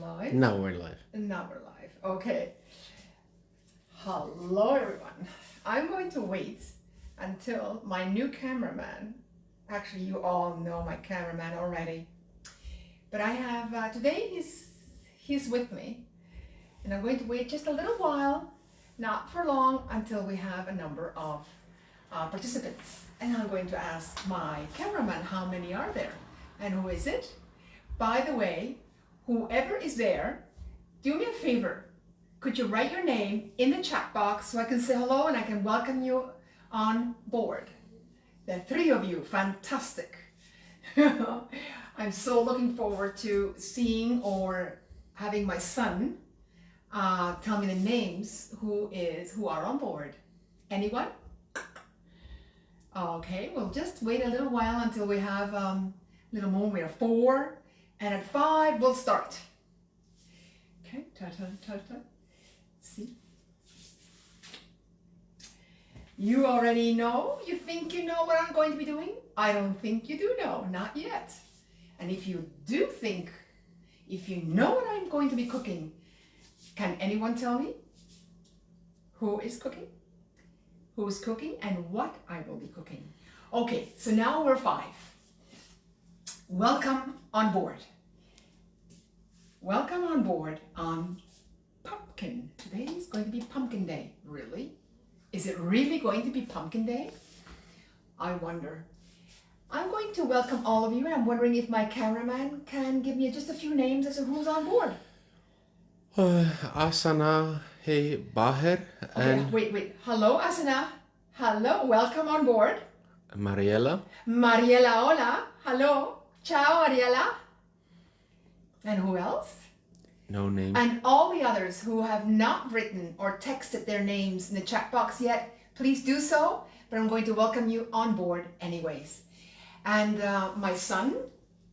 Live? Now we're live. Now we're live. Okay. Hello, everyone. I'm going to wait until my new cameraman. Actually, you all know my cameraman already. But I have today. He's with me, and I'm going to wait just a little while, not for long, until we have a number of participants. And I'm going to ask my cameraman how many are there, and who is it? By the way, whoever is there, do me a favor. Could you write your name in the chat box so I can say hello and I can welcome you on board? The three of you, fantastic. I'm so looking forward to seeing or having my son tell me the names who are on board. Anyone? Okay, we'll just wait a little while until we have a little moment. We are 4, and at 5 we'll start. Okay, ta-ta. See? You already know? You think you know what I'm going to be doing? I don't think you do know, not yet. And if you do think, if you know what I'm going to be cooking, can anyone tell me who is cooking? Who's cooking and what I will be cooking? Okay, so now we're 5. Welcome on board. Welcome on board on Pumpkin. Today is going to be Pumpkin Day. Really? Is it really going to be Pumpkin Day? I wonder. I'm going to welcome all of you, and I'm wondering if my cameraman can give me just a few names as to who's on board. Asana, hey, Baher, and Wait. Hello, Asana. Hello, welcome on board. Mariela. Mariela, hola. Hello. Ciao, Mariela. And who else? No name. And all the others who have not written or texted their names in the chat box yet, please do so. But I'm going to welcome you on board anyways. And my son,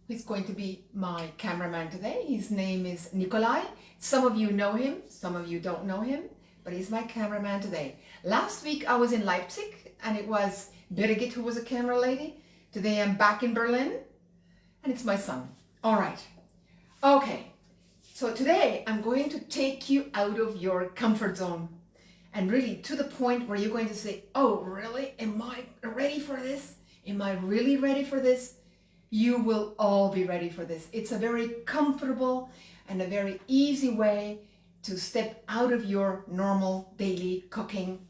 who's going to be my cameraman today, his name is Nikolai. Some of you know him, some of you don't know him, but he's my cameraman today. Last week I was in Leipzig, and it was Birgit who was a camera lady. Today I'm back in Berlin, and it's my son. All right. Okay. So today I'm going to take you out of your comfort zone, and really to the point where you're going to say, oh, really? Am I ready for this? Am I really ready for this? You will all be ready for this. It's a very comfortable and a very easy way to step out of your normal daily cooking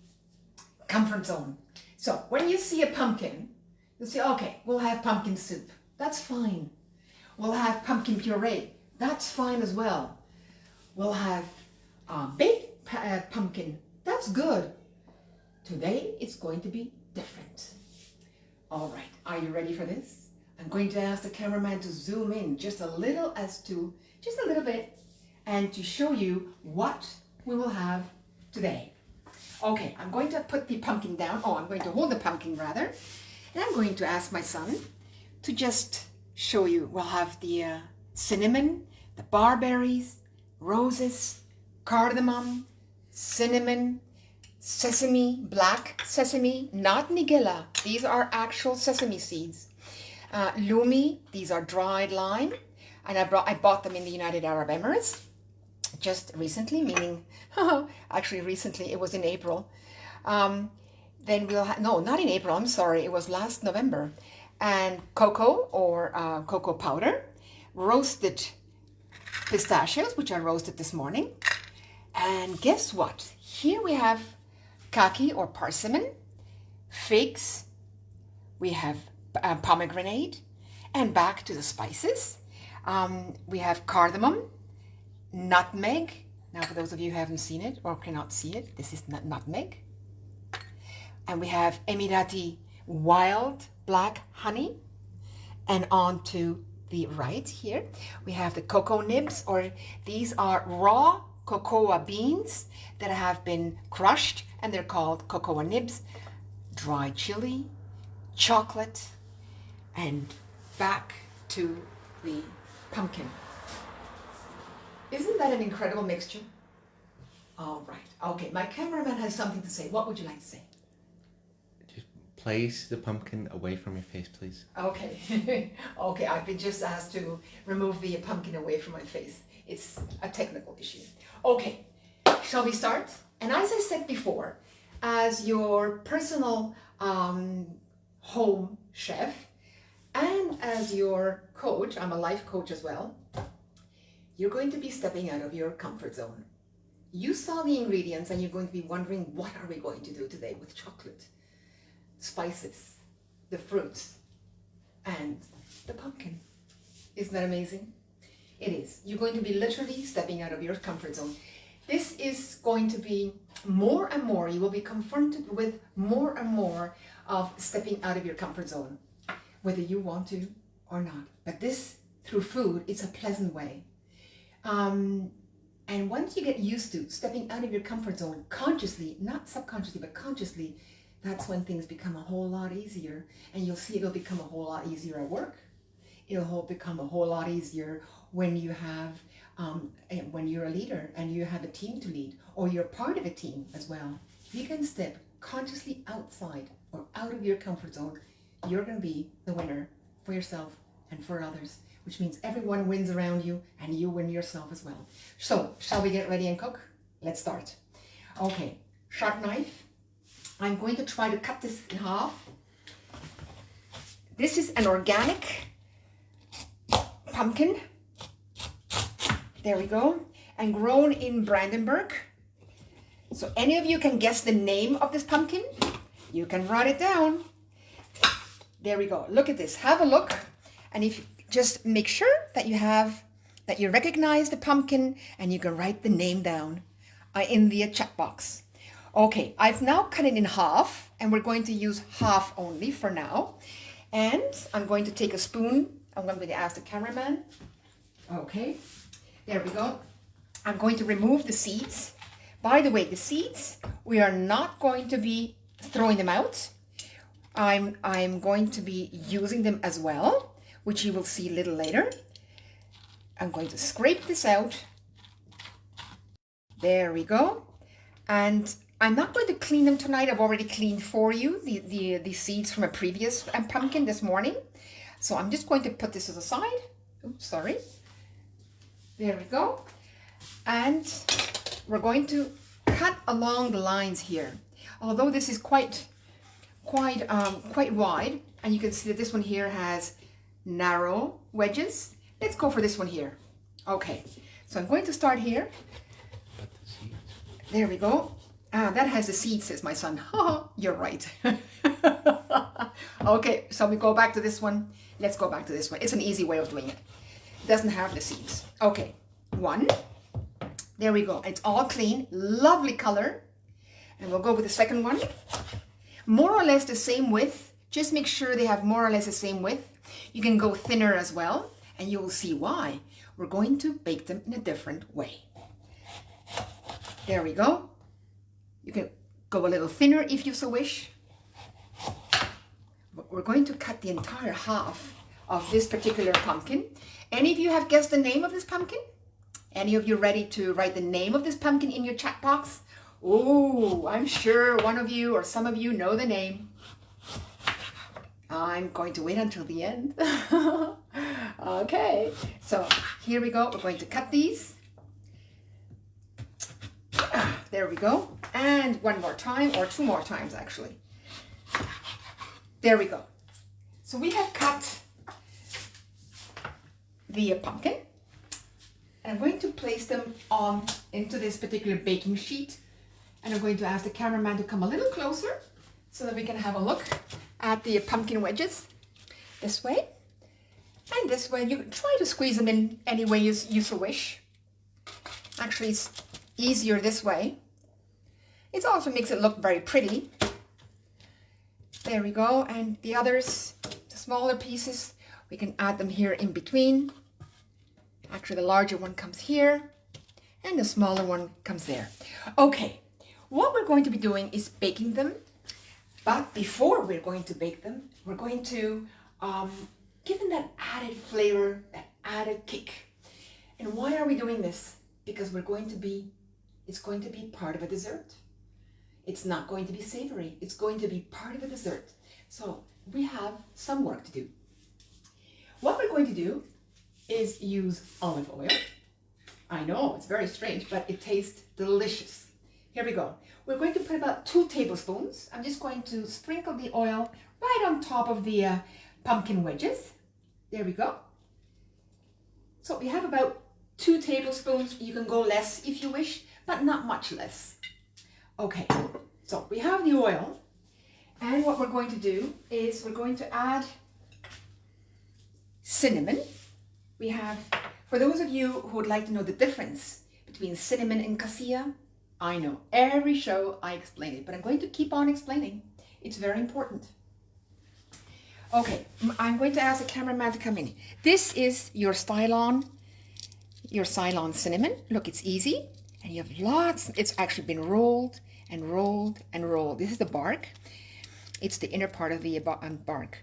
comfort zone. So when you see a pumpkin, you'll say, okay, we'll have pumpkin soup. That's fine. We'll have pumpkin puree. That's fine as well. We'll have baked pumpkin. That's good. Today it's going to be different. All right, are you ready for this? I'm going to ask the cameraman to zoom in just a little bit, and to show you what we will have today. Okay, I'm going to put the pumpkin down. I'm going to hold the pumpkin rather, and I'm going to ask my son to just show you. We'll have the cinnamon, the barberries, roses, cardamom, cinnamon, sesame, black sesame, not nigella. These are actual sesame seeds. Lumi, these are dried lime, and I bought them in the United Arab Emirates just recently, meaning actually recently, it was in April. Then we'll have, no, not in April, I'm sorry, it was last November. And cocoa or cocoa powder, roasted pistachios, which I roasted this morning. And guess what? Here we have kaki or persimmon, figs, we have pomegranate, and back to the spices. We have cardamom, nutmeg. Now for those of you who haven't seen it or cannot see it, this is nutmeg. And we have Emirati wild black honey. And on to the right here, we have the cocoa nibs, or these are raw cocoa beans that have been crushed, and they're called cocoa nibs. Dried chili, chocolate, and back to the pumpkin. Isn't that an incredible mixture? All right. Okay, my cameraman has something to say. What would you like to say? Just place the pumpkin away from your face, please. Okay. Okay, I've been just asked to remove the pumpkin away from my face. It's Okay, shall we start? And as I said before, as your personal home chef and as your coach, I'm a life coach as well, you're going to be stepping out of your comfort zone. You saw the ingredients and you're going to be wondering, what are we going to do today with chocolate, spices, the fruits, and the pumpkin? Isn't that amazing? It is. You're going to be literally stepping out of your comfort zone. This is going to be more and more, you will be confronted with more and more of stepping out of your comfort zone, whether you want to or not. But this, through food, it's a pleasant way. And once you get used to stepping out of your comfort zone consciously, not subconsciously, but consciously, that's when things become a whole lot easier. And you'll see it'll become a whole lot easier at work. It'll become a whole lot easier when you have, when you're a leader and you have a team to lead, or you're part of a team as well. If you can step consciously outside or out of your comfort zone, you're going to be the winner for yourself and for others, which means everyone wins around you and you win yourself as well. So, shall we get ready and cook? Let's start. Okay, sharp knife. I'm going to try to cut this in half. This is an organic pumpkin. There we go. And grown in Brandenburg. So any of you can guess the name of this pumpkin? You can write it down. There we go. Look at this. Have a look. And if just make sure that you recognize the pumpkin and you can write the name down in the chat box. Okay, I've now cut it in half and we're going to use half only for now. And I'm going to take a spoon. I'm going to ask the cameraman. Okay, there we go. I'm going to remove the seeds. By the way, the seeds, we are not going to be throwing them out. I'm going to be using them as well, which you will see a little later. I'm going to scrape this out. There we go. And I'm not going to clean them tonight. I've already cleaned for you the seeds from a previous pumpkin this morning. So I'm just going to put this aside. Oops, sorry. There we go. And we're going to cut along the lines here. Although this is quite wide, and you can see that this one here has narrow wedges. Let's go for this one here. Okay, so I'm going to start here. There we go. That has the seeds, says my son. You're right. Okay, so we go back to this one. Let's go back to this one. It's an easy way of doing it. It doesn't have the seeds. Okay, one. There we go. It's all clean. Lovely color. And we'll go with the second one. More or less the same width. Just make sure they have more or less the same width. You can go thinner as well, and you will see why. We're going to bake them in a different way. There we go. You can go a little thinner if you so wish. We're going to cut the entire half of this particular pumpkin. Any of you have guessed the name of this pumpkin? Any of you ready to write the name of this pumpkin in your chat box? Oh, I'm sure one of you or some of you know the name. I'm going to wait until the end. Okay, so here we go. We're going to cut these. There we go. And one more time, or two more times actually. There we go. So we have cut the pumpkin. I'm going to place them on into this particular baking sheet. And I'm going to ask the cameraman to come a little closer so that we can have a look at the pumpkin wedges. This way. And this way. You can try to squeeze them in any way you so wish. Actually, it's easier this way. It also makes it look very pretty. There we go. And the others, the smaller pieces, we can add them here in between. Actually, the larger one comes here and the smaller one comes there. Okay, what we're going to be doing is baking them. But before we're going to bake them, we're going to give them that added flavor, that added kick. And why are we doing this? Because it's going to be part of a dessert. It's not going to be savory. It's going to be part of a dessert. So we have some work to do. What we're going to do is use olive oil. I know, it's very strange, but it tastes delicious. Here we go. We're going to put about 2 tablespoons. I'm just going to sprinkle the oil right on top of the pumpkin wedges. There we go. So we have about 2 tablespoons. You can go less if you wish, but not much less. Okay, so we have the oil. And what we're going to do is we're going to add cinnamon. We have, for those of you who would like to know the difference between cinnamon and cassia, I know every show I explain it, but I'm going to keep on explaining. It's very important. Okay, I'm going to ask the cameraman to come in. This is your Ceylon cinnamon. Look, it's easy, and you have lots. It's actually been rolled and rolled and rolled. This is the bark. It's the inner part of the bark.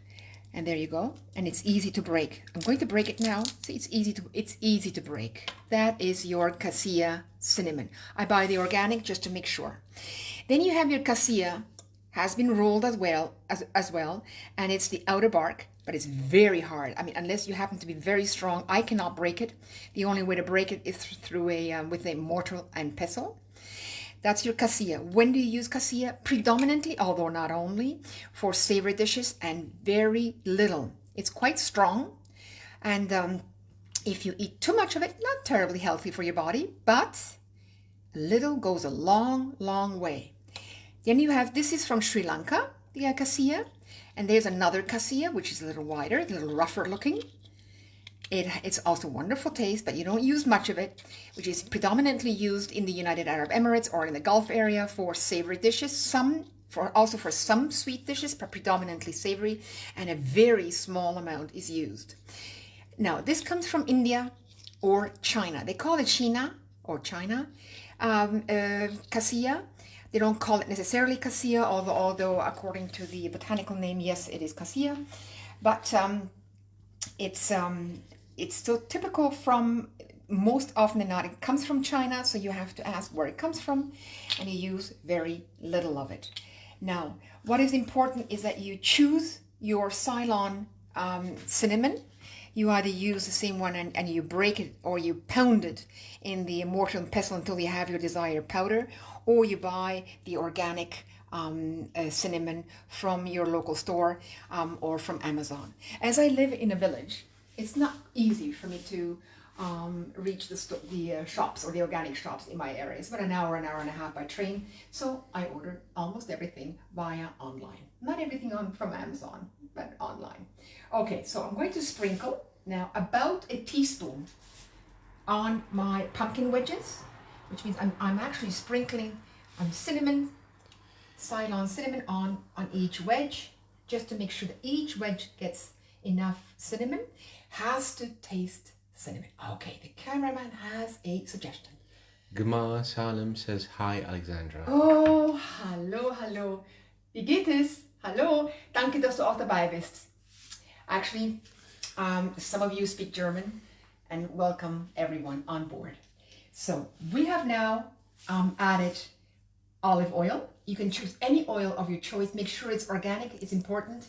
And there you go. And it's easy to break. I'm going to break it now. See, it's easy to break. That is your cassia cinnamon. I buy the organic just to make sure. Then you have your cassia, has been rolled as well, and it's the outer bark, but it's very hard. I mean, unless you happen to be very strong, I cannot break it. The only way to break it is through with a mortar and pestle. That's your cassia. When do you use cassia? Predominantly, although not only, for savory dishes and very little. It's quite strong, and if you eat too much of it, not terribly healthy for your body, but a little goes a long, long way. Then you have, this is from Sri Lanka, the cassia, and there's another cassia, which is a little wider, a little rougher looking. It's also wonderful taste, but you don't use much of it, which is predominantly used in the United Arab Emirates or in the Gulf area for savory dishes, also for some sweet dishes, but predominantly savory, and a very small amount is used. Now, this comes from India or China. They call it China or China cassia. They don't call it necessarily cassia, although according to the botanical name, yes, it is cassia. But it's still typical from, most often than not, it comes from China, so you have to ask where it comes from, and you use very little of it. Now, what is important is that you choose your Ceylon cinnamon. You either use the same one and you break it, or you pound it in the mortar and pestle until you have your desired powder, or you buy the organic cinnamon from your local store or from Amazon. As I live in a village, it's not easy for me to reach the shops or the organic shops in my area. It's about an hour and a half by train, so I order almost everything via online. Not everything from Amazon, but online. Okay, so I'm going to sprinkle now about a teaspoon on my pumpkin wedges, which means I'm actually sprinkling cinnamon, Ceylon cinnamon on each wedge, just to make sure that each wedge gets enough cinnamon. Has to taste cinnamon. Okay, the cameraman has a suggestion. Gumar Salem says, hi, Alexandra. Oh, hallo. Wie geht es? Hallo, danke, dass du auch dabei bist. Actually, some of you speak German, and welcome everyone on board. So we have now added olive oil. You can choose any oil of your choice. Make sure it's organic. It's important.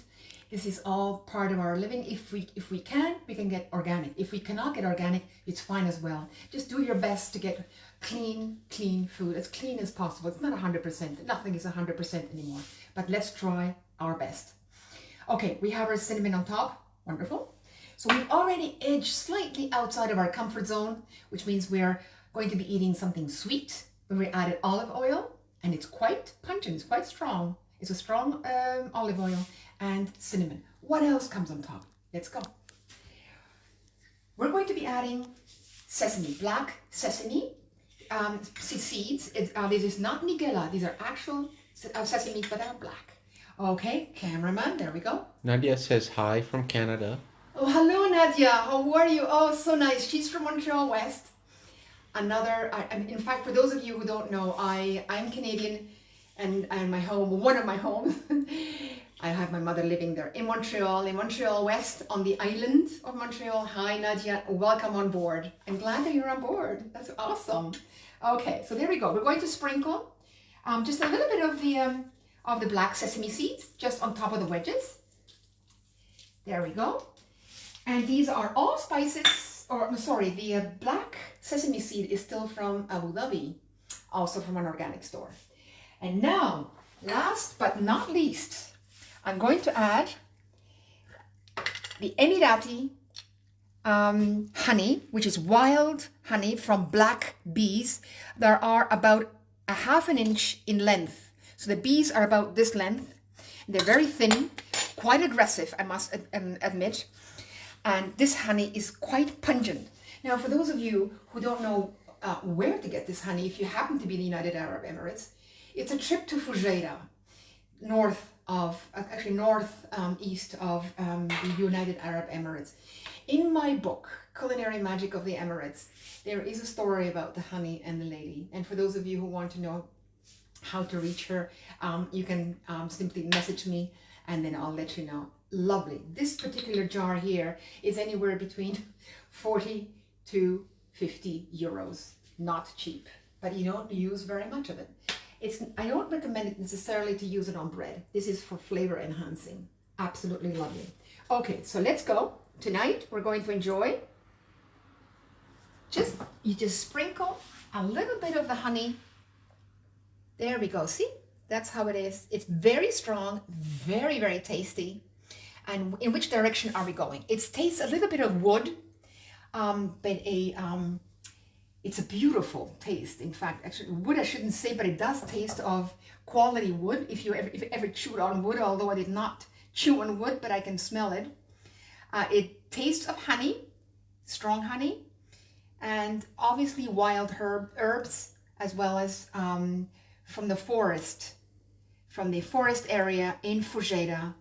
This is all part of our living. If we can, we can get organic. If we cannot get organic, it's fine as well. Just do your best to get clean food, as clean as possible. It's not 100%. Nothing is 100% anymore. But let's try our best. Okay, we have our cinnamon on top. Wonderful. So we've already edged slightly outside of our comfort zone, which means we're going to be eating something sweet when we added olive oil. And it's quite pungent, it's quite strong. It's a strong olive oil and cinnamon. What else comes on top? Let's go. We're going to be adding sesame, black sesame seeds. This is not nigella. These are actual sesame, but they're black. Okay, cameraman, there we go. Nadia says hi from Canada. Oh, hello, Nadia. How are you? Oh, so nice. She's from Montreal West. In fact, for those of you who don't know, I'm Canadian, and my home, one of my homes, I have my mother living there in Montreal West, on the island of Montreal. Hi, Nadia. Welcome on board. I'm glad that you're on board. That's awesome. Okay, so there we go. We're going to sprinkle just a little bit of the black sesame seeds just on top of the wedges. There we go. And these are all spices or I'm sorry, the black sesame seed is still from Abu Dhabi, also from an organic store. And now, last but not least, I'm going to add the Emirati honey, which is wild honey from black bees. There are about a half an inch in length. So the bees are about this length. They're very thin, quite aggressive, I must admit. And this honey is quite pungent. Now, for those of you who don't know where to get this honey, if you happen to be in the United Arab Emirates, it's a trip to Fujairah, northeast of the United Arab Emirates. In my book, Culinary Magic of the Emirates, there is a story about the honey and the lady. And for those of you who want to know how to reach her, you can simply message me and then I'll let you know. Lovely. This particular jar here is anywhere between 40 to 50 euros. Not cheap, but you don't use very much of it. I don't recommend it necessarily to use it on bread. This is for flavor enhancing. Absolutely lovely. Okay, so let's go. Tonight we're going to enjoy, you just sprinkle a little bit of the honey. There we go. See, that's how it is. It's very strong, very, very tasty. And in which direction are we going? It tastes a little bit of wood, but it's a beautiful taste. In fact, actually, wood I shouldn't say, but it does taste of quality wood. If you ever chewed on wood, although I did not chew on wood, but I can smell it. It tastes of honey, strong honey, and obviously wild herbs, as well as from the forest area in Fujairah.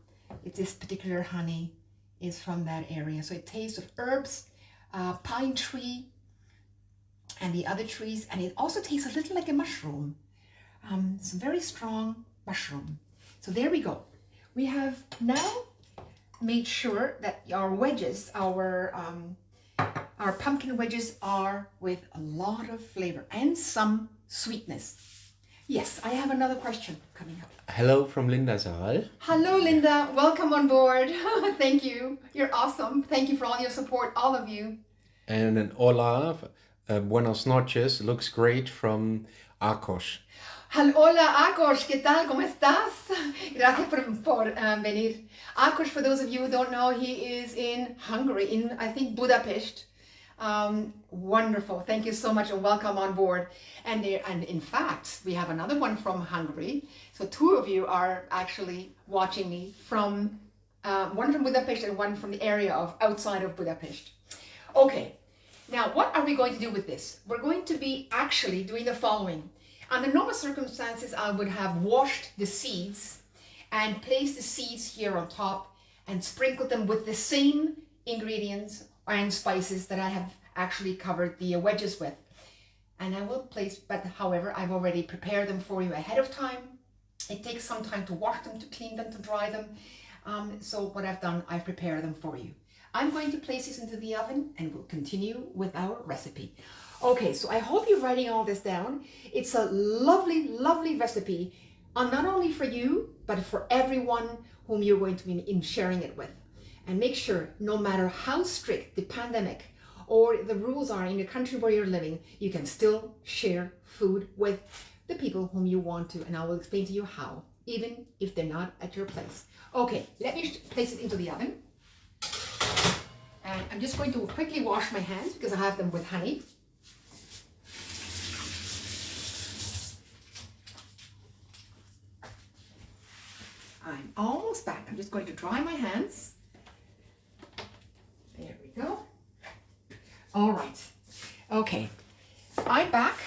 This particular honey is from that area. So it tastes of herbs, pine tree, and the other trees, and it also tastes a little like a mushroom. It's a very strong mushroom. So there we go. We have now made sure that our wedges, our pumpkin wedges, are with a lot of flavor and some sweetness. Yes, I have another question coming up. Hello from Linda Zaal. Hello, Linda. Welcome on board. Thank you. You're awesome. Thank you for all your support, all of you. And an hola, buenas noches, looks great from Akos. Hola, Akos. ¿Qué tal? ¿Cómo estás? Gracias por venir. Akos, for those of you who don't know, he is in Hungary, in, I think, Budapest. Wonderful. Thank you so much and welcome on board. And in fact, we have another one from Hungary. So two of you are actually watching me from, one from Budapest and one from the area of outside of Budapest. Okay. Now, what are we going to do with this? We're going to be actually doing the following. Under normal circumstances, I would have washed the seeds and placed the seeds here on top and sprinkled them with the same ingredients and spices that I have actually covered the wedges with. And I will place, but however, I've already prepared them for you ahead of time. It takes some time to wash them, to clean them, to dry them. So what I've done, I've prepared them for you. I'm going to place this into the oven and we'll continue with our recipe. Okay, so I hope you're writing all this down. It's a lovely, lovely recipe, not only for you, but for everyone whom you're going to be sharing it with. And make sure, no matter how strict the pandemic or the rules are in the country where you're living, you can still share food with the people whom you want to. And I will explain to you how, even if they're not at your place. Okay, let me place it into the oven. And I'm just going to quickly wash my hands because I have them with honey. I'm almost back. I'm just going to dry my hands. There we go. All right. Okay. I'm back.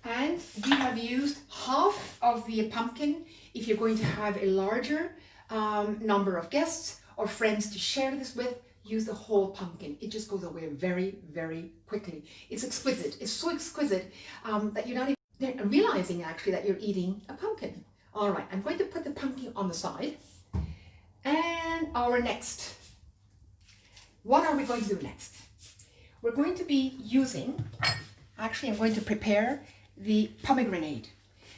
And we have used half of the pumpkin. If you're going to have a larger number of guests or friends to share this with, use the whole pumpkin. It just goes away very, very quickly. It's exquisite. It's so exquisite that you're not even realizing actually that you're eating a pumpkin. All right, I'm going to put the pumpkin on the side. And our next, what are we going to do next? We're going to be using, actually I'm going to prepare the pomegranate.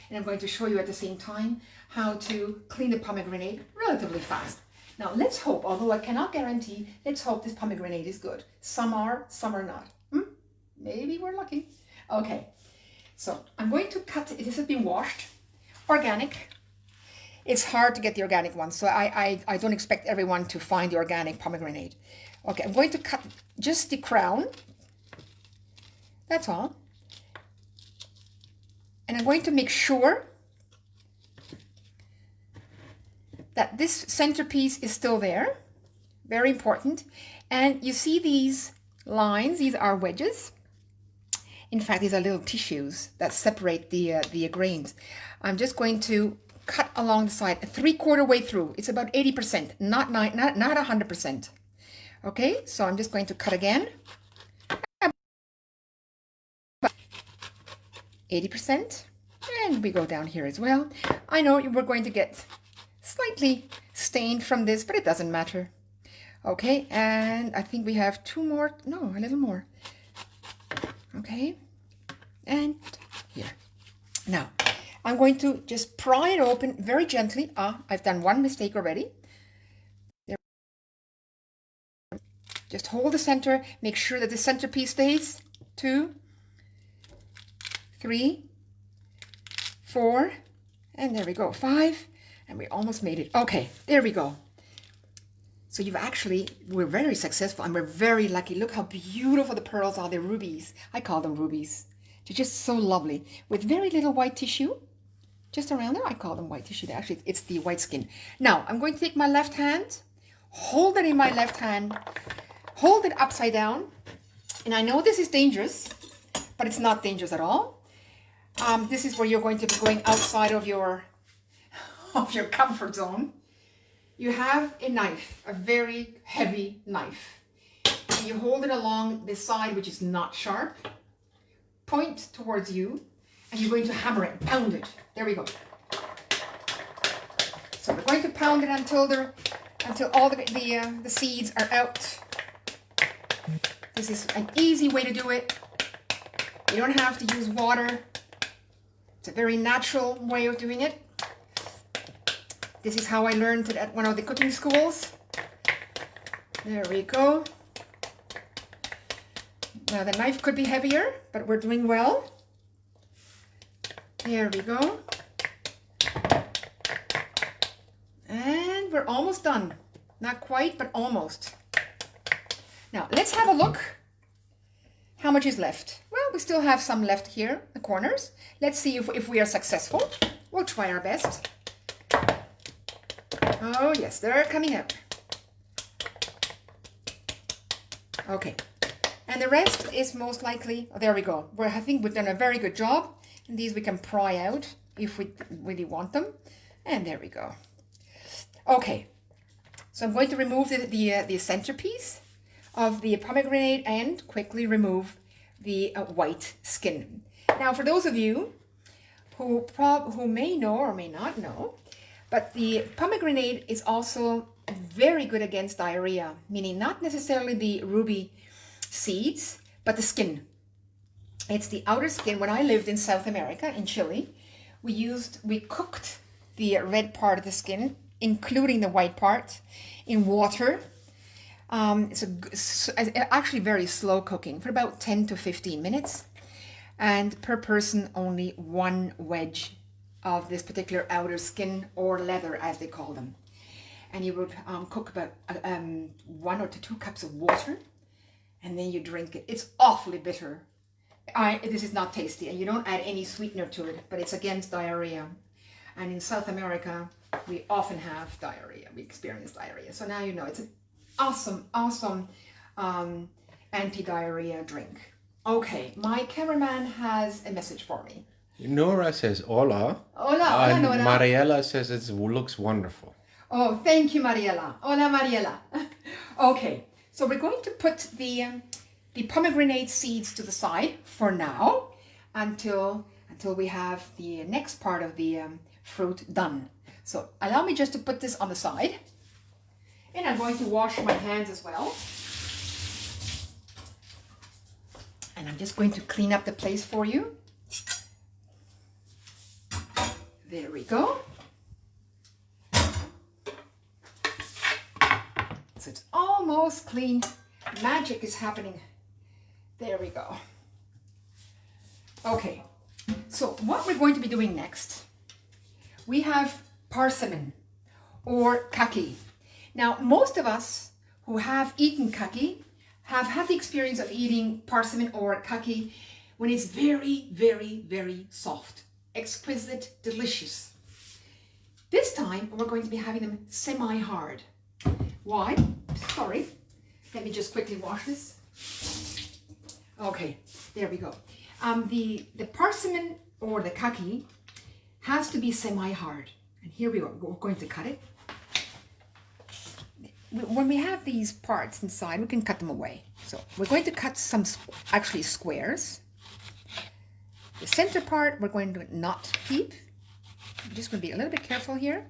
And I'm going to show you at the same time how to clean the pomegranate relatively fast. Now let's hope, although I cannot guarantee, let's hope this pomegranate is good. Some are not. Maybe we're lucky. Okay, so I'm going to cut it. This has been washed, organic. It's hard to get the organic one, so I don't expect everyone to find the organic pomegranate. Okay, I'm going to cut just the crown. That's all. And I'm going to make sure that this centerpiece is still there. Very important. And you see these lines, these are wedges. In fact, these are little tissues that separate the grains. I'm just going to cut along the side, 3/4 way through. It's about 80%, not 100%. Okay, so I'm just going to cut again. 80%, and we go down here as well. I know we're going to get slightly stained from this, but it doesn't matter. Okay, and I think we have two more, no, a little more. Okay, and here. Now, I'm going to just pry it open very gently. I've done one mistake already. There. Just hold the center, make sure that the centerpiece stays. 2, 3, 4, and there we go, 5, and we almost made it. Okay, there we go. So we're very successful and we're very lucky. Look how beautiful the pearls are. They're rubies. I call them rubies. They're just so lovely. With very little white tissue, just around there. I call them white tissue. Actually, it's the white skin. Now, I'm going to take my left hand, hold it in my left hand, hold it upside down. And I know this is dangerous, but it's not dangerous at all. This is where you're going to be going outside of your comfort zone. You have a knife, a very heavy knife. And you hold it along this side, which is not sharp. Point towards you, and you're going to hammer it, pound it. There we go. So we're going to pound it until all the seeds are out. This is an easy way to do it. You don't have to use water. It's a very natural way of doing it. This is how I learned it at one of the cooking schools. There we go. Now the knife could be heavier, but we're doing well. There we go. And we're almost done. Not quite, but almost. Now let's have a look. How much is left? Well, we still have some left here, the corners. Let's see if we are successful. We'll try our best. Oh yes, they're coming out. Okay, and the rest is most likely, oh, there we go. I think we've done a very good job. And these we can pry out if we really want them. And there we go. Okay, so I'm going to remove the centerpiece of the pomegranate and quickly remove the white skin. Now, for those of you who may know or may not know, but the pomegranate is also very good against diarrhea, meaning not necessarily the ruby seeds, but the skin. It's the outer skin. When I lived in South America, in Chile, we cooked the red part of the skin, including the white part, in water. It's actually very slow cooking for about 10 to 15 minutes. And per person, only 1 wedge of this particular outer skin, or leather as they call them. And you would cook about 1 or 2 cups of water, and then you drink it. It's awfully bitter. This is not tasty, and you don't add any sweetener to it, but it's against diarrhea. And in South America, we often have diarrhea. We experience diarrhea. So now you know it's an awesome anti-diarrhea drink. Okay, my cameraman has a message for me. Nora says hola. Hola, and Nora. Mariela says it looks wonderful. Oh, thank you, Mariela. Hola, Mariela. Okay, so we're going to put the pomegranate seeds to the side for now until we have the next part of the fruit done. So allow me just to put this on the side. And I'm going to wash my hands as well. And I'm just going to clean up the place for you. There we go. So it's almost clean. Magic is happening. There we go. Okay, so what we're going to be doing next, we have parsimon or kaki. Now, most of us who have eaten kaki have had the experience of eating parsimon or kaki when it's very, very, very soft, exquisite, delicious. This time, we're going to be having them semi-hard. Why? Sorry. Let me just quickly wash this. Okay, there we go. The parsimon or the kaki has to be semi-hard. And here we go. We're going to cut it. When we have these parts inside, we can cut them away. So we're going to cut some actually squares. The center part we're going to not keep. I'm just going to be a little bit careful here.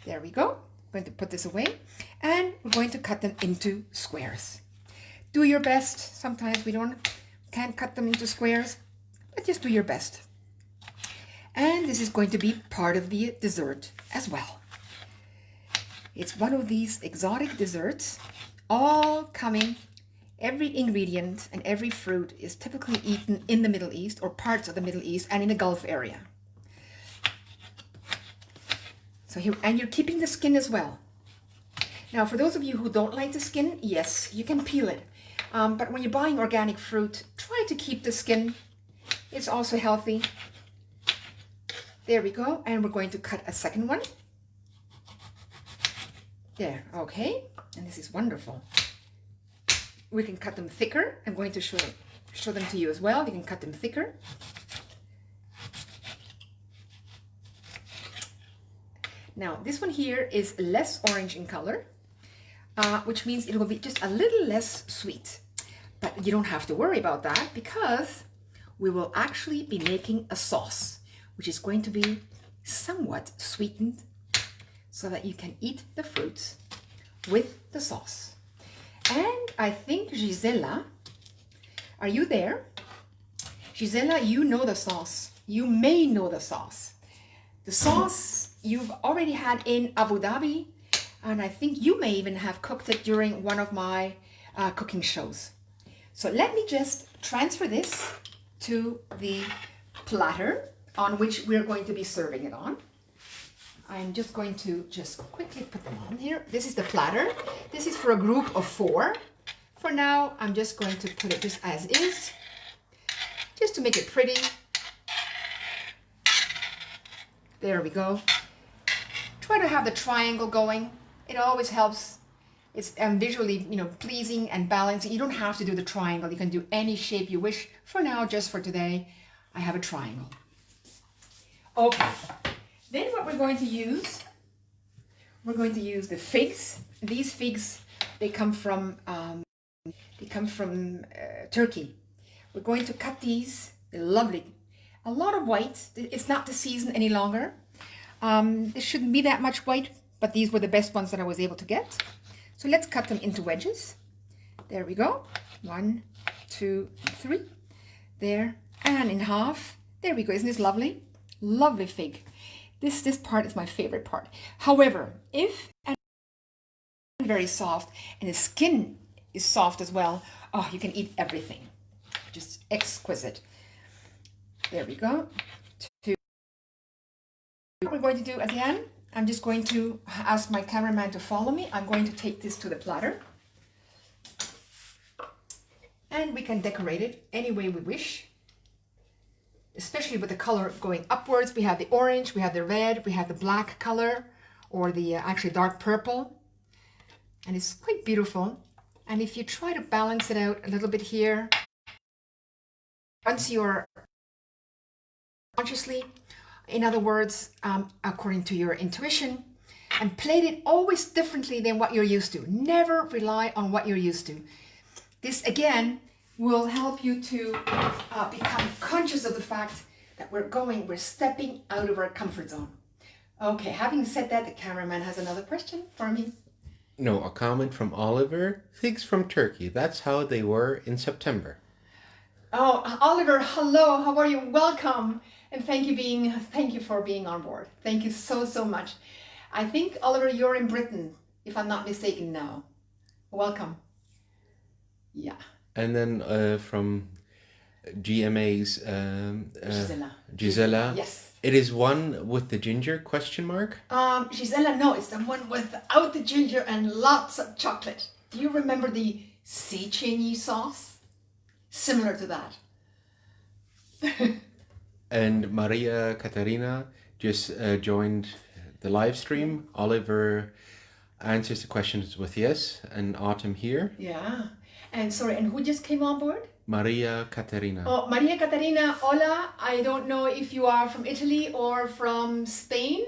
There we go. I'm going to put this away. And we're going to cut them into squares. Do your best. Sometimes we can't cut them into squares, but just do your best. And this is going to be part of the dessert as well. It's one of these exotic desserts, all coming, every ingredient and every fruit is typically eaten in the Middle East or parts of the Middle East and in the Gulf area. So here, and you're keeping the skin as well. Now, for those of you who don't like the skin, yes, you can peel it. But when you're buying organic fruit, try to keep the skin. It's also healthy. There we go. And we're going to cut a second one. There, okay. And this is wonderful. We can cut them thicker. I'm going to show them to you as well. You can cut them thicker. Now, this one here is less orange in color, which means it will be just a little less sweet. But you don't have to worry about that because we will actually be making a sauce, which is going to be somewhat sweetened so that you can eat the fruits with the sauce. And I think Gisela, are you there? Gisela, you know the sauce. You may know the sauce. The sauce you've already had in Abu Dhabi, and I think you may even have cooked it during one of my cooking shows. So let me just transfer this to the platter on which we're going to be serving it on. I'm just going to quickly put them on here. This is the platter. This is for a group of 4. For now, I'm just going to put it just as is, just to make it pretty. There we go. Try to have the triangle going. It always helps. It's visually, pleasing and balancing. You don't have to do the triangle. You can do any shape you wish. For now, just for today, I have a triangle. Okay. Then what we're going to use the figs. These figs, they come from Turkey. We're going to cut these. They're lovely. A lot of white. It's not the season any longer. There shouldn't be that much white, but these were the best ones that I was able to get. So let's cut them into wedges. There we go. 1, 2, 3. There, and in half. There we go. Isn't this lovely? Lovely fig. This part is my favorite part. However, if and very soft and the skin is soft as well, oh, you can eat everything. Just exquisite. There we go. What we're going to do again, I'm just going to ask my cameraman to follow me. I'm going to take this to the platter. And we can decorate it any way we wish, especially with the color going upwards. We have the orange, we have the red, we have the black color, or the actually dark purple. And it's quite beautiful. And if you try to balance it out a little bit here, once you're consciously, in other words, according to your intuition, and plate it always differently than what you're used to. Never rely on what you're used to. This, again, will help you to become conscious of the fact that we're stepping out of our comfort zone. Okay, having said that, the cameraman has another question for me. No, a comment from Oliver. Figs from Turkey. That's how they were in September. Oh, Oliver, hello. How are you? Welcome. And thank you for being on board. Thank you so much. I think, Oliver, you're in Britain. if I'm not mistaken now. Welcome. Yeah. And then from GMA's Gisela. Yes. It is one with the ginger, question mark? Gisela, no, it's the one without the ginger and lots of chocolate. Do you remember the sicini sauce? Similar to that. And Maria Caterina just joined the live stream. Oliver answers the questions with yes, and Autumn here. Yeah. And sorry, and who just came on board? Maria Caterina. Oh, Maria Caterina, hola. I don't know if you are from Italy or from Spain.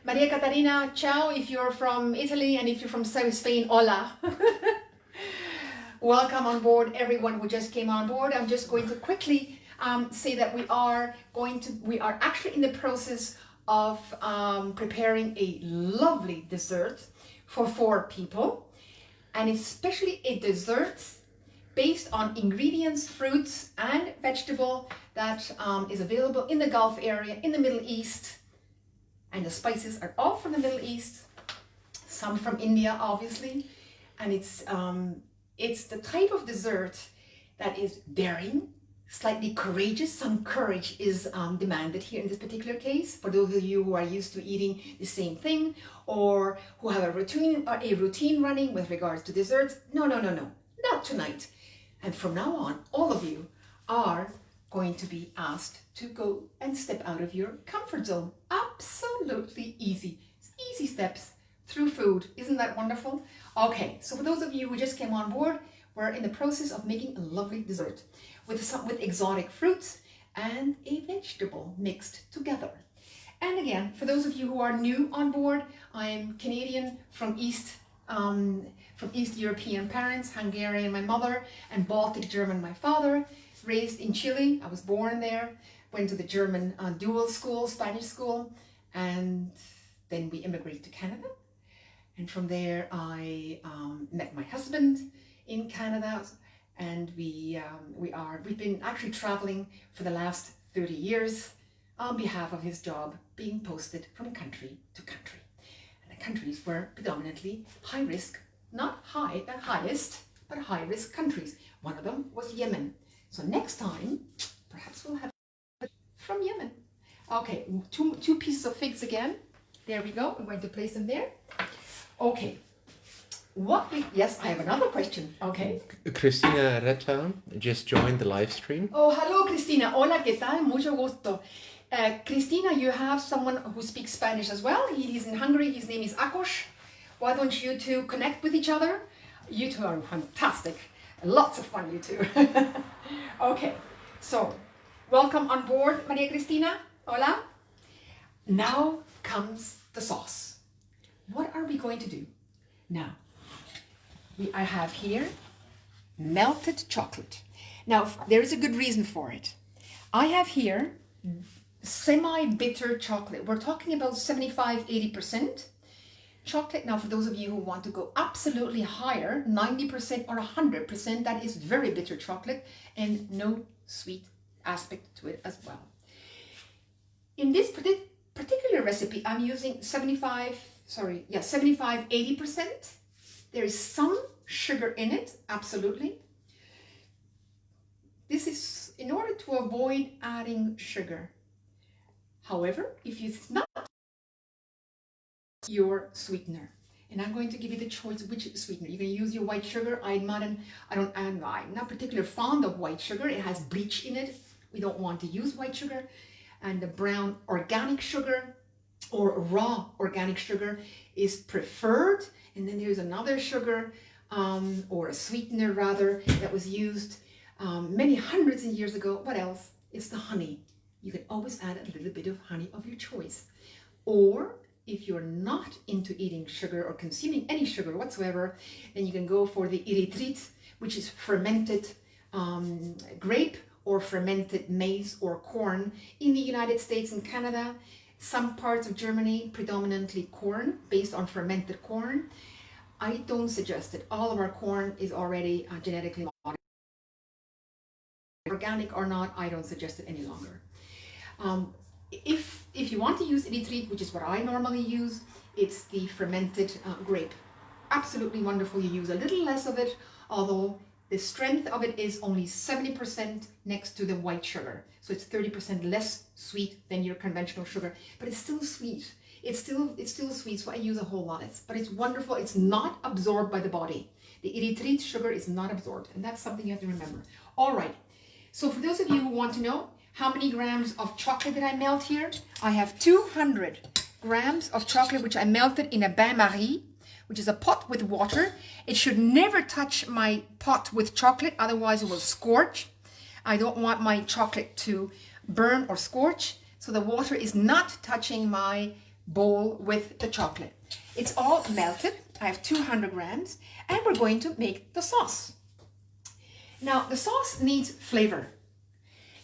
Maria Caterina, ciao if you're from Italy, and if you're from Spain, hola. Welcome on board, everyone who just came on board. I'm just going to quickly say that we are actually in the process of preparing a lovely dessert for 4 people, and especially a dessert based on ingredients, fruits and vegetable that is available in the Gulf area, in the Middle East. And the spices are all from the Middle East, some from India, obviously. And it's the type of dessert that is daring, slightly courageous. Some courage is demanded here in this particular case. For those of you who are used to eating the same thing, or who have a routine running with regards to desserts, no, not tonight. And from now on, all of you are going to be asked to go and step out of your comfort zone. Absolutely easy. It's easy steps through food. Isn't that wonderful? Okay, so for those of you who just came on board, we're in the process of making a lovely dessert with exotic fruits and a vegetable mixed together. And again, for those of you who are new on board, I'm Canadian from East European parents, Hungarian my mother, and Baltic German my father. Raised in Chile, I was born there, went to the German dual school, Spanish school, and then we immigrated to Canada. And from there I met my husband in Canada, and we've been actually traveling for the last 30 years on behalf of his job, being posted from country to country. And the countries were predominantly high risk, not the highest, but high risk countries. One of them was Yemen. So next time, perhaps we'll have from Yemen. Okay, two pieces of figs again. There we go. I'm going to place them there. Okay. Yes, I have another question. Okay. Cristina Retta just joined the live stream. Oh, hello, Cristina. Hola, ¿qué tal? Mucho gusto. Cristina, you have someone who speaks Spanish as well. He's in Hungary. His name is Akos. Why don't you two connect with each other? You two are fantastic. Lots of fun, you two. Okay, so welcome on board, Maria Cristina. Hola. Now comes the sauce. What are we going to do? Now, I have here melted chocolate. Now, there is a good reason for it. I have here semi-bitter chocolate. We're talking about 75-80% chocolate. Now, for those of you who want to go absolutely higher, 90% or 100%, that is very bitter chocolate and no sweet aspect to it as well. In this particular recipe, I'm using 75-80%. There is some sugar in it, absolutely. This is in order to avoid adding sugar. However, if you not your sweetener, and I'm going to give you the choice which sweetener. You can use your white sugar. I'm not particularly fond of white sugar. It has bleach in it. We don't want to use white sugar. And the brown organic sugar or raw organic sugar is preferred. And then there's another sugar or a sweetener rather that was used many hundreds of years ago. What else? It's the honey. You can always add a little bit of honey of your choice. Or if you're not into eating sugar or consuming any sugar whatsoever, then you can go for the erythrit, which is fermented grape or fermented maize or corn in the United States and Canada. Some parts of Germany, predominantly corn, based on fermented corn. I don't suggest it. All of our corn is already genetically modified. Organic or not, I don't suggest it any longer. If you want to use erythrit, which is what I normally use, it's the fermented grape absolutely wonderful. You use a little less of it, although the strength of it is only 70% next to the white sugar. So it's 30% less sweet than your conventional sugar, but it's still sweet. It's still sweet, so I use a whole lot. But it's wonderful. It's not absorbed by the body. The erythrit sugar is not absorbed, and that's something you have to remember. All right. So for those of you who want to know how many grams of chocolate did I melt here, I have 200 grams of chocolate which I melted in a bain-marie, which is a pot with water. It should never touch my pot with chocolate, otherwise it will scorch. I don't want my chocolate to burn or scorch, so the water is not touching my bowl with the chocolate. It's all melted. I have 200 grams, and we're going to make the sauce. Now, the sauce needs flavor.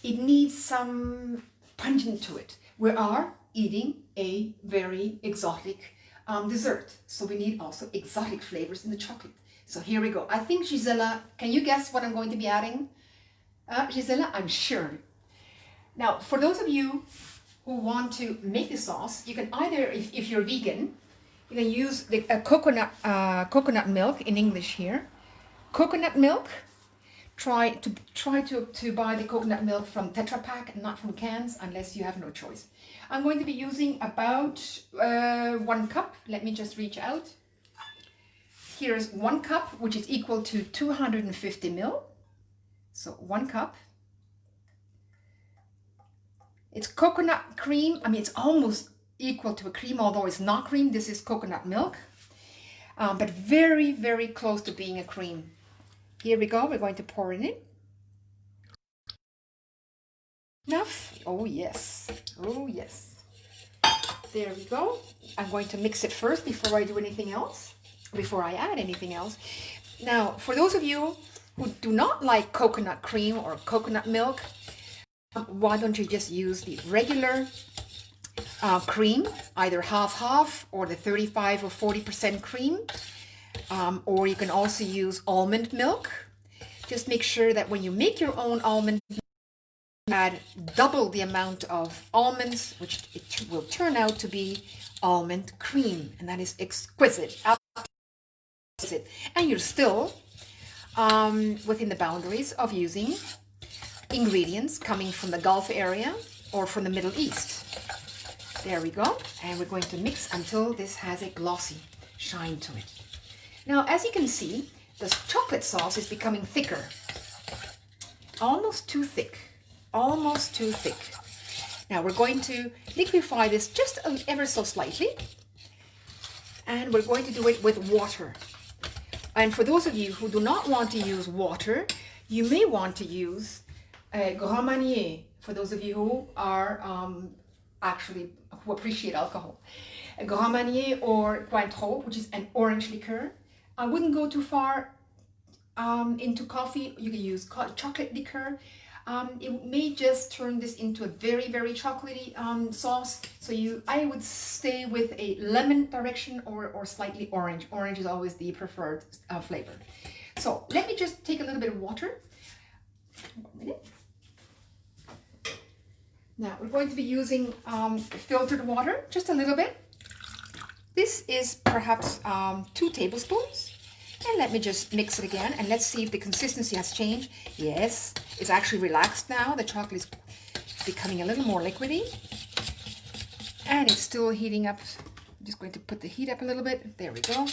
It needs some pungent to it. We are eating a very exotic dessert, so we need also exotic flavors in the chocolate. So here we go. I think, Gisela, can you guess what I'm going to be adding? Gisela, I'm sure. Now, for those of you who want to make the sauce, you can either, if you're vegan, you can use the coconut milk in English here. Coconut milk. Try to buy the coconut milk from Tetra Pak and not from cans, unless you have no choice. I'm going to be using about 1 cup. Let me just reach out. Here's 1 cup, which is equal to 250 ml. So 1 cup. It's coconut cream. I mean, it's almost equal to a cream, although it's not cream. This is coconut milk, but very, very close to being a cream. Here we go. We're going to pour in it. Enough? Oh, yes. Oh, yes. There we go. I'm going to mix it first before I do anything else, before I add anything else. Now, for those of you who do not like coconut cream or coconut milk, why don't you just use the regular cream, either half-half or the 35 or 40% cream. Or you can also use almond milk. Just make sure that when you make your own almond milk, add double the amount of almonds, which it will turn out to be almond cream, and that is exquisite. And you're still within the boundaries of using ingredients coming from the Gulf area or from the Middle East. There we go, and we're going to mix until this has a glossy shine to it. Now, as you can see, the chocolate sauce is becoming thicker. Almost too thick. Almost too thick. Now, we're going to liquefy this just ever so slightly. And we're going to do it with water. And for those of you who do not want to use water, you may want to use Grand Marnier, for those of you who are who appreciate alcohol. Grand Marnier or Cointreau, which is an orange liqueur. I wouldn't go too far into coffee. You can use chocolate liqueur. It may just turn this into a very, very chocolatey sauce. So I would stay with a lemon direction or slightly orange. Orange is always the preferred flavor. So let me just take a little bit of water. 1 minute. Now we're going to be using filtered water, just a little bit. This is perhaps 2 tablespoons. And let me just mix it again, and let's see if the consistency has changed. Yes, it's actually relaxed now. The chocolate is becoming a little more liquidy. And it's still heating up. I'm just going to put the heat up a little bit. There we go.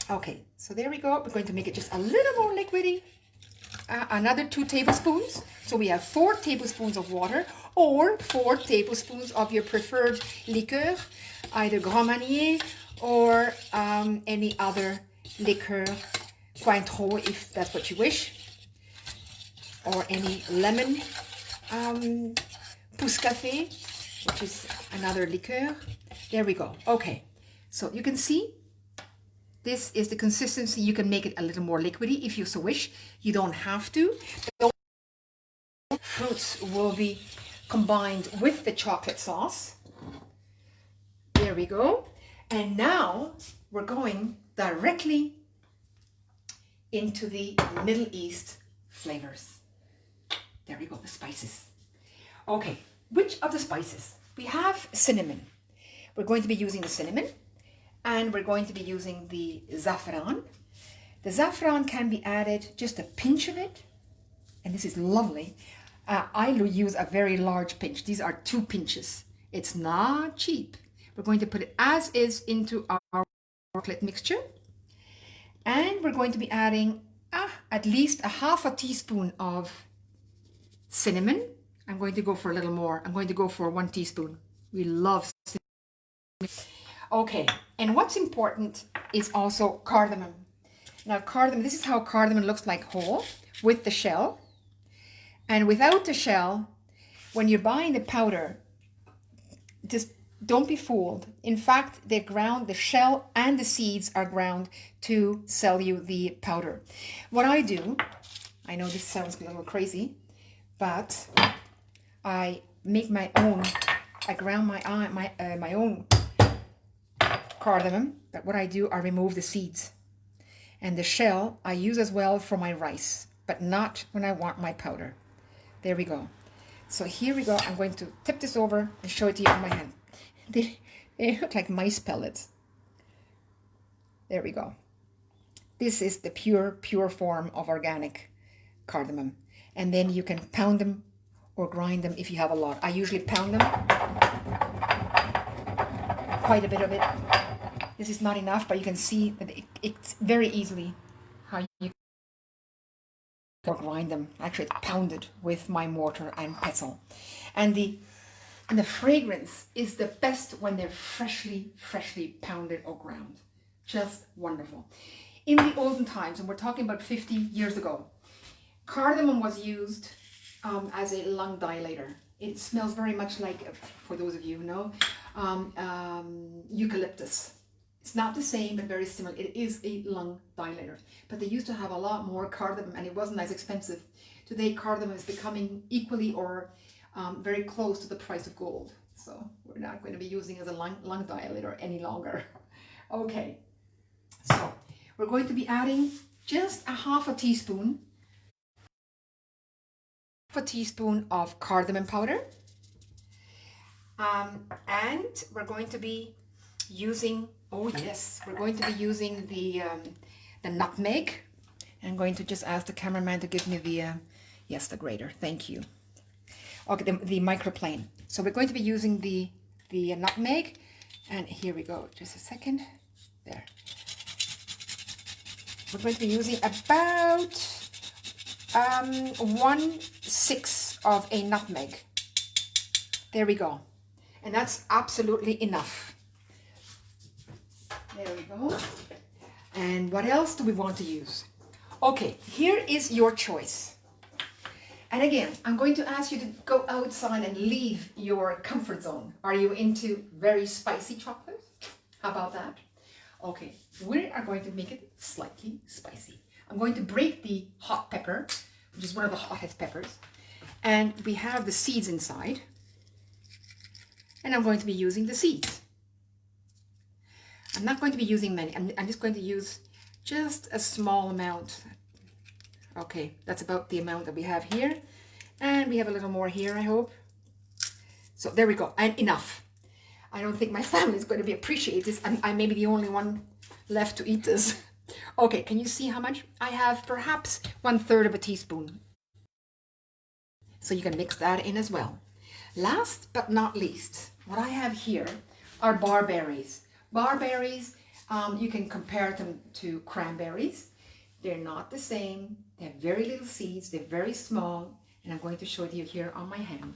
Okay, so there we go. We're going to make it just a little more liquidy. Another 2 tablespoons. So we have 4 tablespoons of water or 4 tablespoons of your preferred liqueur, either Grand Marnier or any other liqueur, Cointreau if that's what you wish, or any lemon, Pousse Café, which is another liqueur. There we go. Okay, so you can see this is the consistency. You can make it a little more liquidy if you so wish. You don't have to. The fruits will be combined with the chocolate sauce. There we go. And now we're going directly into the Middle East flavors. There we go, the spices. Okay, which of the spices? We have cinnamon. We're going to be using the cinnamon. And we're going to be using the saffron. The saffron can be added, just a pinch of it. And this is lovely. I use a very large pinch. These are 2 pinches. It's not cheap. We're going to put it as is into our chocolate mixture. And we're going to be adding at least a half a teaspoon of cinnamon. I'm going to go for a little more. I'm going to go for 1 teaspoon. We love cinnamon. Okay, and what's important is also cardamom. Now cardamom, this is how cardamom looks like whole with the shell. And without the shell, when you're buying the powder, just don't be fooled. In fact, they're ground, the shell and the seeds are ground to sell you the powder. What I do, I know this sounds a little crazy, but I make my own, I ground my own cardamom. But what I do, I remove the seeds. And the shell I use as well for my rice, but not when I want my powder. There we go. So here we go. I'm going to tip this over and show it to you on my hand. They look like mice pellets. There we go. This is the pure form of organic cardamom. And then you can pound them or grind them if you have a lot. I usually pound them. Quite a bit of it. This is not enough, but you can see that it's very easily how you or grind them. Actually, it's pounded with my mortar and pestle. And the fragrance is the best when they're freshly pounded or ground. Just wonderful. In the olden times, and we're talking about 50 years ago, cardamom was used as a lung dilator. It smells very much like, for those of you who know, eucalyptus. It's not the same, but very similar. It is a lung dilator. But they used to have a lot more cardamom, and it wasn't as expensive. Today, cardamom is becoming equally or very close to the price of gold. So we're not going to be using it as a lung dilator any longer. Okay, so we're going to be adding just a half a teaspoon of cardamom powder. And we're going to be using, oh yes, we're going to be using the nutmeg. I'm going to just ask the cameraman to give me the, yes, the grater, thank you. Okay, the microplane. So we're going to be using the nutmeg, and here we go, just a second, there. We're going to be using about 1/6 of a nutmeg. There we go. And that's absolutely enough. There we go. And what else do we want to use? Okay, here is your choice. And again, I'm going to ask you to go outside and leave your comfort zone. Are you into very spicy chocolate? How about that? Okay, we are going to make it slightly spicy. I'm going to break the hot pepper, which is one of the hottest peppers. And we have the seeds inside. And I'm going to be using the seeds. I'm not going to be using many. I'm just going to use just a small amount. Okay, that's about the amount that we have here. And we have a little more here, I hope. So there we go, and enough. I don't think my family is going to be appreciate this. I may be the only one left to eat this. Okay, can you see how much? I have perhaps 1/3 of a teaspoon. So you can mix that in as well. Last but not least, what I have here are barberries. Barberries, you can compare them to cranberries. They're not the same. They have very little seeds. They're very small. And I'm going to show it to you here on my hand.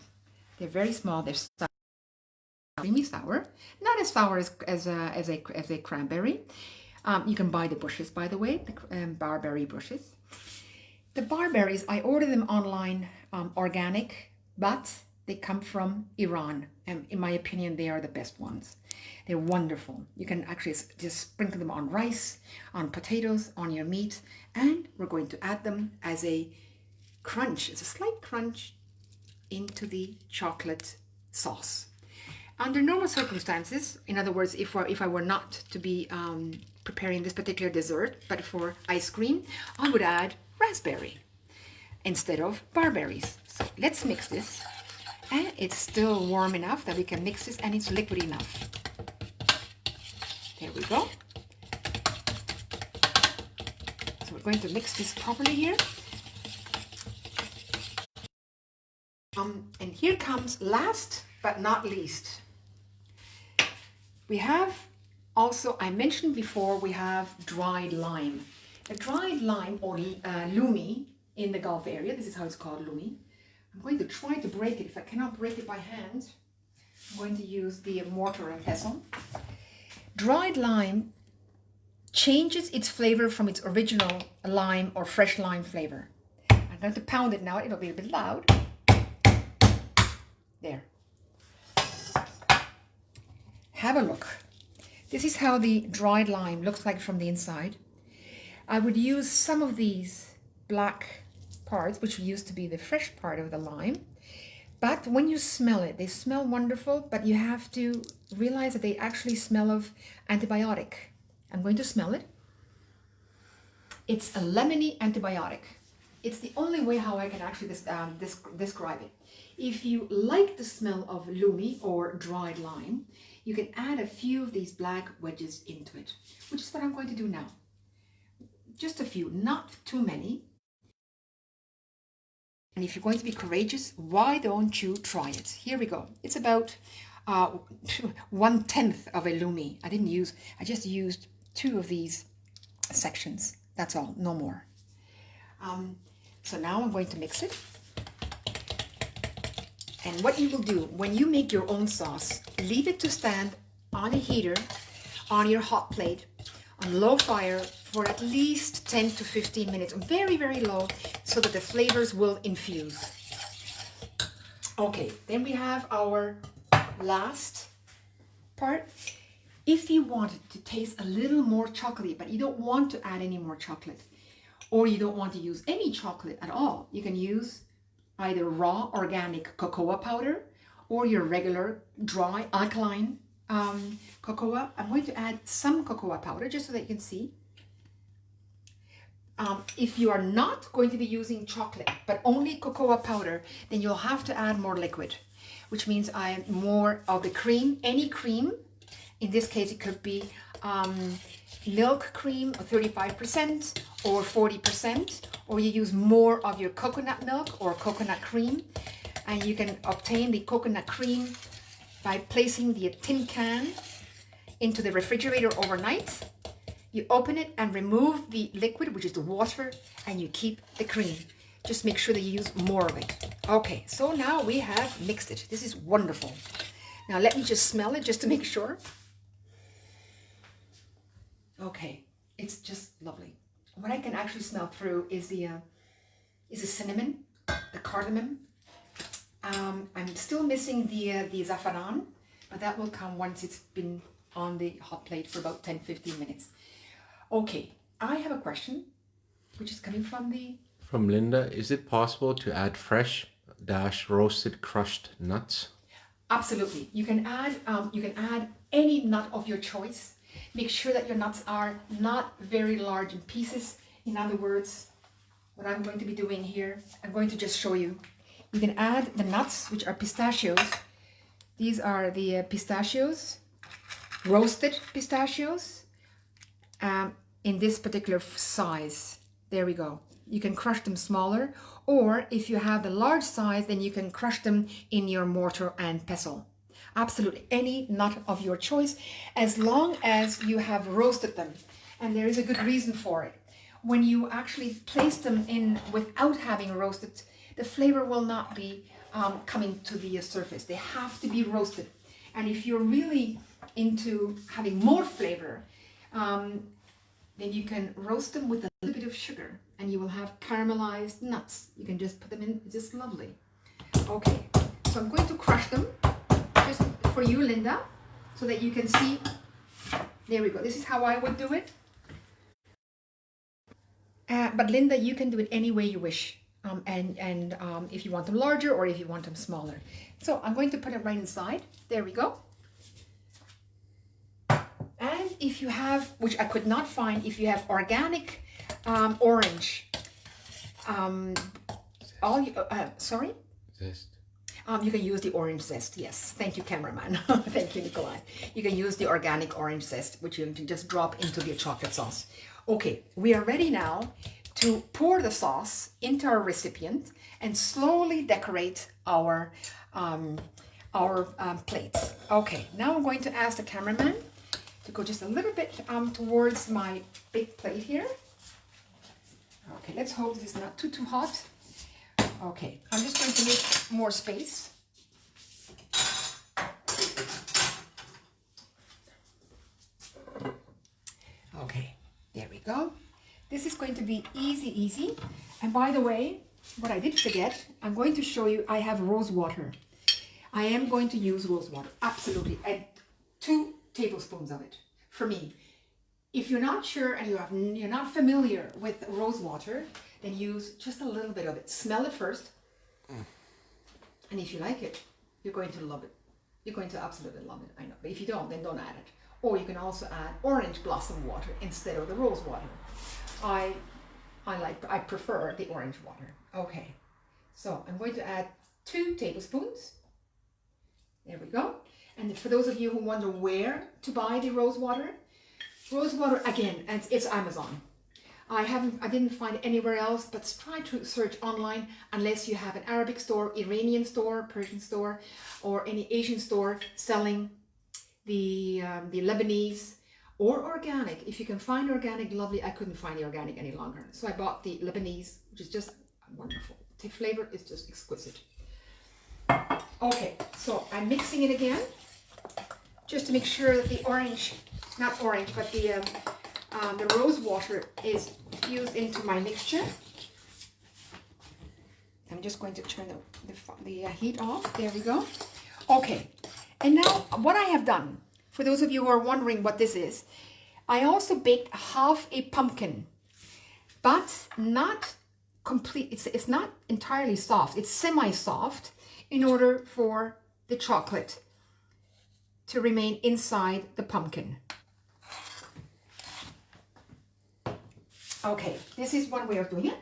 They're very small. They're sour, creamy sour. Not as sour as a cranberry. You can buy the bushes, by the way, the barberry bushes. The barberries, I order them online, organic, but they come from Iran. And in my opinion, they are the best ones. They're wonderful. You can actually just sprinkle them on rice, on potatoes, on your meat, and we're going to add them as a crunch. It's a slight crunch into the chocolate sauce. Under normal circumstances, in other words, if I were not to be preparing this particular dessert, but for ice cream, I would add raspberry instead of barberries. So let's mix this. And it's still warm enough that we can mix this, and it's liquid enough. There There we go. So we're going to mix this properly here. And here comes last but not least. We have also, I mentioned before, we have dried lime. A dried lime or lumi in the Gulf area. This is how it's called, lumi. I'm going to try to break it. If I cannot break it by hand, I'm going to use the mortar and pestle. Dried lime changes its flavor from its original lime or fresh lime flavor. I'm going to pound it now. It'll be a bit loud. There. Have a look. This is how the dried lime looks like from the inside. I would use some of these black parts, which used to be the fresh part of the lime. But when you smell it, they smell wonderful, but you have to realize that they actually smell of antibiotic. I'm going to smell it. It's a lemony antibiotic. It's the only way how I can actually describe it. If you like the smell of lumi or dried lime, you can add a few of these black wedges into it, which is what I'm going to do now. Just a few, not too many. And if you're going to be courageous, why don't you try it? Here we go. It's about 1/10 of a lumi. I just used 2 of these sections. That's all, no more. So now I'm going to mix it. And what you will do when you make your own sauce, leave it to stand on a heater, on your hot plate, on low fire for at least 10 to 15 minutes, very, very low, so that the flavors will infuse. Okay, then we have our last part. If you want it to taste a little more chocolatey, but you don't want to add any more chocolate, or you don't want to use any chocolate at all, you can use either raw organic cocoa powder or your regular dry alkaline cocoa. I'm going to add some cocoa powder just so that you can see. If you are not going to be using chocolate but only cocoa powder, then you'll have to add more liquid, which means more of the cream, any cream. In this case, it could be milk cream, 35% or 40%, or you use more of your coconut milk or coconut cream. And you can obtain the coconut cream by placing the tin can into the refrigerator overnight. You open it and remove the liquid, which is the water, and you keep the cream. Just make sure that you use more of it. Okay, so now we have mixed it. This is wonderful. Now let me just smell it just to make sure. Okay, it's just lovely. What I can actually smell through is the cinnamon, the cardamom. I'm still missing the saffron, but that will come once it's been on the hot plate for about 10-15 minutes. Okay, I have a question, which is coming from Linda. Is it possible to add fresh roasted crushed nuts? Absolutely. You can add any nut of your choice. Make sure that your nuts are not very large in pieces. In other words, what I'm going to be doing here, I'm going to just show you. You can add the nuts, which are pistachios. These are the pistachios, roasted pistachios, in this particular size. There we go. You can crush them smaller, or if you have the large size, then you can crush them in your mortar and pestle. Absolutely any nut of your choice, as long as you have roasted them. And there is a good reason for it. When you actually place them in without having roasted, the flavor will not be coming to the surface. They have to be roasted. And if you're really into having more flavor, then you can roast them with a little bit of sugar and you will have caramelized nuts. You can just put them in, it's just lovely. Okay, so I'm going to crush them just for you, Linda, so that you can see. There we go. This is how I would do it. But Linda, you can do it any way you wish. If you want them larger or if you want them smaller. So I'm going to put it right inside. There we go. And if you have, which I could not find, if you have organic orange, sorry? Zest. You can use the orange zest. Yes, thank you, cameraman. Thank you, Nikolai. You can use the organic orange zest, which you can just drop into the chocolate sauce. Okay, we are ready now to pour the sauce into our recipient and slowly decorate our plates. Okay, now I'm going to ask the cameraman to go just a little bit towards my big plate here. Okay, let's hope this is not too hot. Okay, I'm just going to make more space. Okay, there we go. This is going to be easy. And by the way, what I did forget, I'm going to show you, I have rose water. I am going to use rose water, absolutely. And 2 tablespoons of it for me. If you're not sure and you're not familiar with rose water, then use just a little bit of it. Smell it first. And if you like it, you're going to love it. You're going to absolutely love it, I know. But if you don't, then don't add it. Or you can also add orange blossom water instead of the rose water. I prefer the orange water. Okay, so I'm going to add 2 tablespoons. There we go. And for those of you who wonder where to buy the rose water again, and it's Amazon. I didn't find it anywhere else, but try to search online unless you have an Arabic store, Iranian store, Persian store, or any Asian store selling the Lebanese or organic. If you can find organic, lovely. I couldn't find the organic any longer, so I bought the Lebanese, which is just wonderful. The flavor is just exquisite. Okay, so I'm mixing it again, just to make sure that the the rose water is fused into my mixture. I'm just going to turn the heat off. There we go. Okay, and now what I have done, for those of you who are wondering what this is, I also baked half a pumpkin, but not complete. It's not entirely soft. It's semi-soft in order for the chocolate to remain inside the pumpkin. Okay, this is one way of doing it.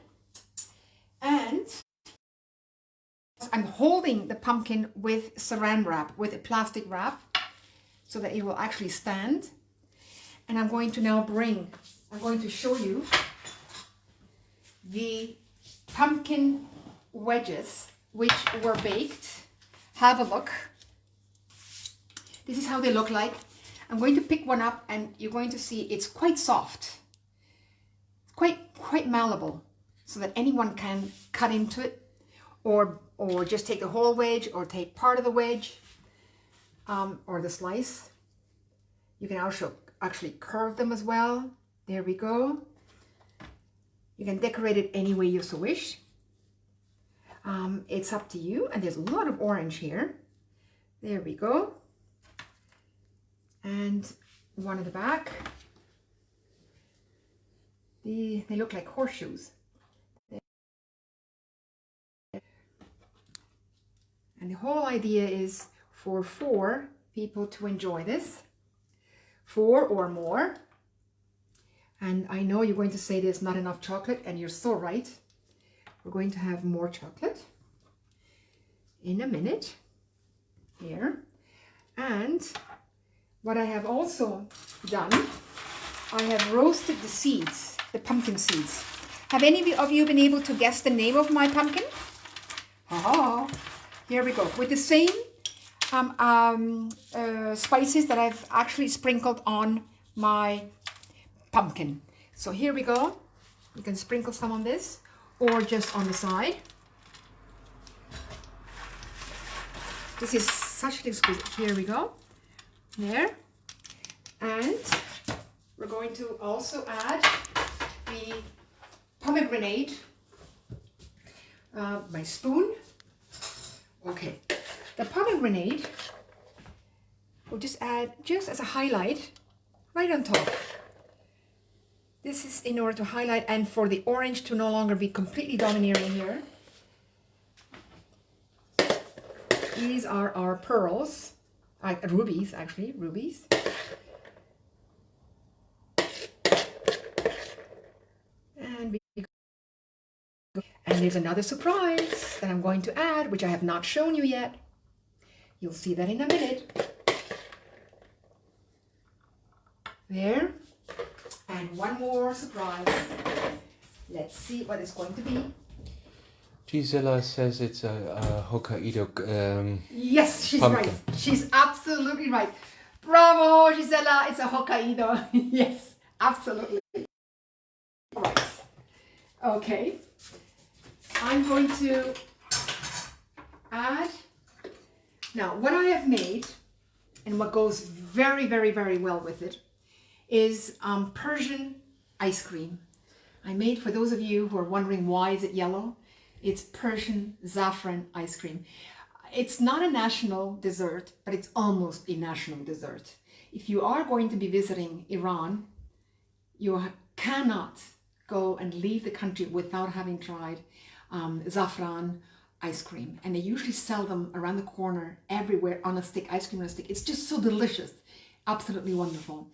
And I'm holding the pumpkin with saran wrap, with a plastic wrap, so that it will actually stand. And I'm going to now I'm going to show you the pumpkin wedges, which were baked. Have a look. This is how they look like. I'm going to pick one up and you're going to see it's quite soft. Quite malleable, so that anyone can cut into it, or just take the whole wedge, or take part of the wedge, or the slice. You can also actually curve them as well. There we go. You can decorate it any way you so wish. It's up to you, and there's a lot of orange here. There we go. And one at the back. They look like horseshoes. And the whole idea is for 4 people to enjoy this. 4 or more. And I know you're going to say there's not enough chocolate, and you're so right. We're going to have more chocolate in a minute here. And what I have also done, I have roasted the seeds, the pumpkin seeds. Have any of you been able to guess the name of my pumpkin? Oh, here we go. With the same spices that I've actually sprinkled on my pumpkin. So here we go. You can sprinkle some on this, or just on the side. This is such an exquisite. Here we go. There. And we're going to also add the pomegranate. My spoon. Okay. The pomegranate we'll just add just as a highlight right on top. This is in order to highlight and for the orange to no longer be completely domineering here. These are our pearls, rubies actually, rubies. And there's another surprise that I'm going to add, which I have not shown you yet. You'll see that in a minute. There. And one more surprise. Let's see what it's going to be. Gisela says it's a Hokkaido yes, she's pumpkin. right. She's absolutely right. Bravo, Gisela. It's a Hokkaido. Yes, absolutely. All right. Okay. I'm going to add. Now, what I have made, and what goes very, very, very well with it, is Persian ice cream. I made, for those of you who are wondering why is it yellow, it's Persian saffron ice cream. It's not a national dessert, but it's almost a national dessert. If you are going to be visiting Iran, you cannot go and leave the country without having tried saffron ice cream. And they usually sell them around the corner everywhere on a stick, ice cream on a stick. It's just so delicious, absolutely wonderful.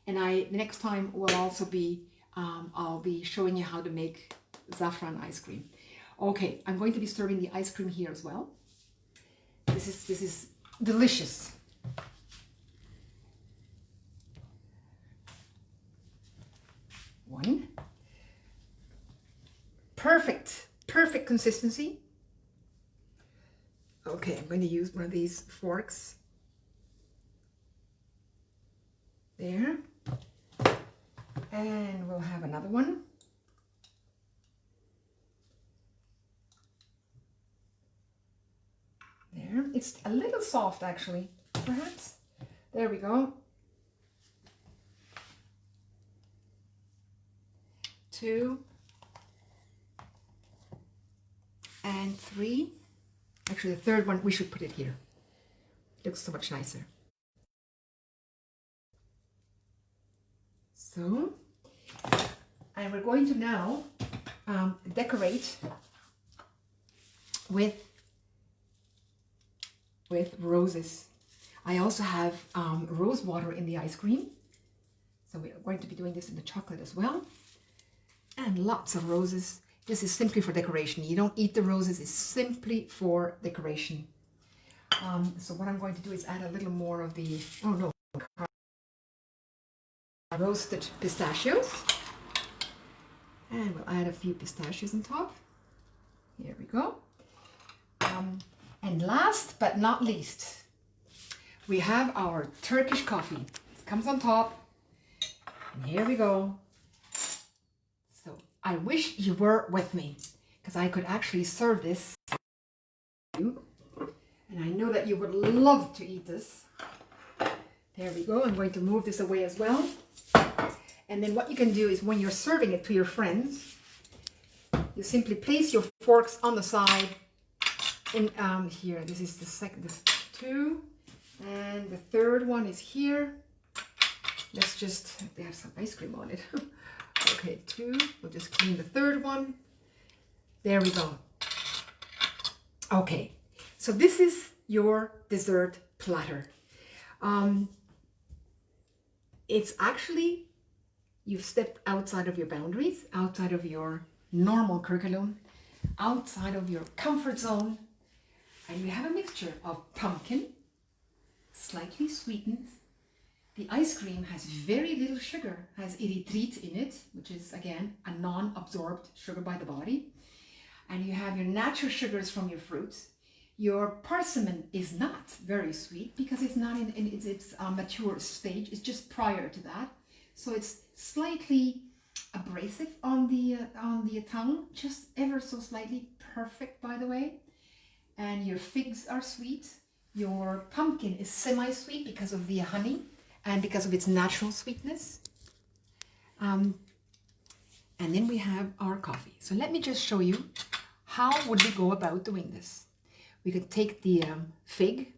And the next time will also be, I'll be showing you how to make saffron ice cream. Okay, I'm going to be serving the ice cream here as well. This is delicious. One. Perfect consistency. Okay, I'm going to use one of these forks. There. And we'll have another one. There. It's a little soft actually, perhaps. There we go. 2 and 3. Actually, the third one, we should put it here. It looks so much nicer. So, and we're going to now decorate with roses. I also have rose water in the ice cream. So we're going to be doing this in the chocolate as well. And lots of roses. This is simply for decoration. You don't eat the roses, it's simply for decoration. So what I'm going to do is add a little more of the, roasted pistachios. And we'll add a few pistachios on top. Here we go. And last but not least, we have our Turkish coffee. It comes on top. And here we go. So I wish you were with me, because I could actually serve this to you. And I know that you would love to eat this. There we go. I'm going to move this away as well. And then what you can do is when you're serving it to your friends, you simply place your forks on the side. In here, this is the second, the 2, and the third one is here. Let's just, they have some ice cream on it. Okay, 2, we'll just clean the third one. There we go. Okay, so this is your dessert platter. It's actually, you've stepped outside of your boundaries, outside of your normal curriculum, outside of your comfort zone. And you have a mixture of pumpkin, slightly sweetened. The ice cream has very little sugar, has erythrit in it, which is again a non-absorbed sugar by the body. And you have your natural sugars from your fruits. Your persimmon is not very sweet because it's not in its mature stage. It's just prior to that, so it's slightly abrasive on the tongue, just ever so slightly. Perfect, by the way. And your figs are sweet. Your pumpkin is semi-sweet because of the honey and because of its natural sweetness. And then we have our coffee. So let me just show you how would we go about doing this. We could take the fig,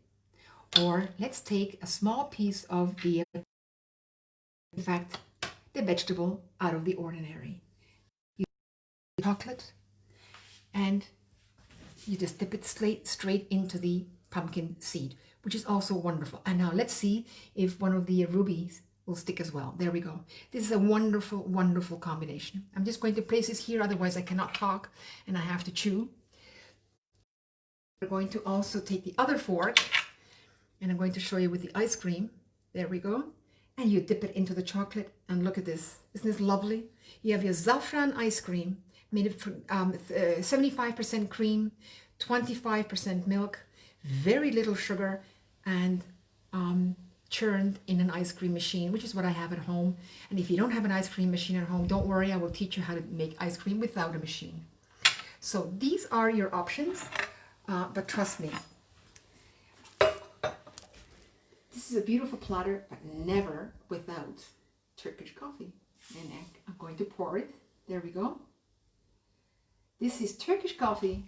or let's take a small piece of the, in fact, the vegetable out of the ordinary. You chocolate, and you just dip it straight into the pumpkin seed, which is also wonderful. And now let's see if one of the rubies will stick as well. There we go. This is a wonderful, wonderful combination. I'm just going to place this here, otherwise I cannot talk and I have to chew. We're going to also take the other fork and I'm going to show you with the ice cream. There we go. And you dip it into the chocolate and look at this. Isn't this lovely? You have your saffron ice cream made of 75% cream, 25% milk, very little sugar, and churned in an ice cream machine, which is what I have at home. And if you don't have an ice cream machine at home, don't worry, I will teach you how to make ice cream without a machine. So these are your options, but trust me, this is a beautiful platter, but never without Turkish coffee. And I'm going to pour it. There we go. This is Turkish coffee